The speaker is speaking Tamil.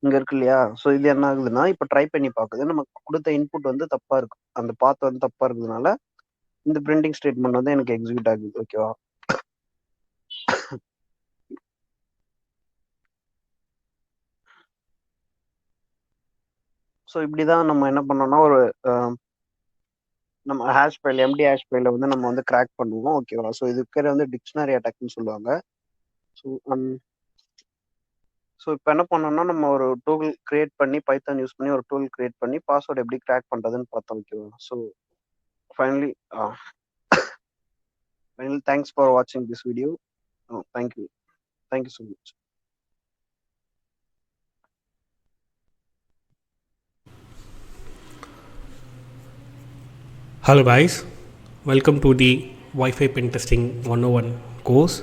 இங்க இருக்கு இல்லையா? ஸோ இது என்ன ஆகுதுன்னா, இப்ப ட்ரை பண்ணி பாக்குது. நமக்கு குடுத்த இன்புட் வந்து தப்பா இருக்கு. அந்த பாத் வந்து தப்பா இருக்கிறதுனால, இந்த பிரிண்டிங் ஸ்டேட்மெண்ட் வந்து எனக்கு எக்ஸிக்யூட் ஆகுது. ஓகேவா? ஸோ இப்படிதான் நம்ம என்ன பண்ணோம்னா, ஒரு நம்ம ஹேஷ் ஃபைல் எம்டி ஹேஷ் ஃபைல வந்து நம்ம வந்து கிராக் பண்ணுவோம். ஓகேவா? ஸோ இது பேர் வந்து டிக்ஷனரி அட்டாக்ன்னு சொல்லுவாங்க. ஸோ ஸோ இப்போ என்ன பண்ணோம்னா, நம்ம ஒரு டூல் கிரியேட் பண்ணி பைத்தான் யூஸ் பண்ணி ஒரு டூல் கிரியேட் பண்ணி பாஸ்வேர்ட் எப்படி கிராக் பண்றதுன்னு பார்த்தோம். ஓகேவா? ஸோ ஃபைனலி தேங்க்ஸ் ஃபார் வாட்சிங் this video. Thank you. Thank you so much. Hello guys, welcome to the Wi-Fi Pen Testing 101 course.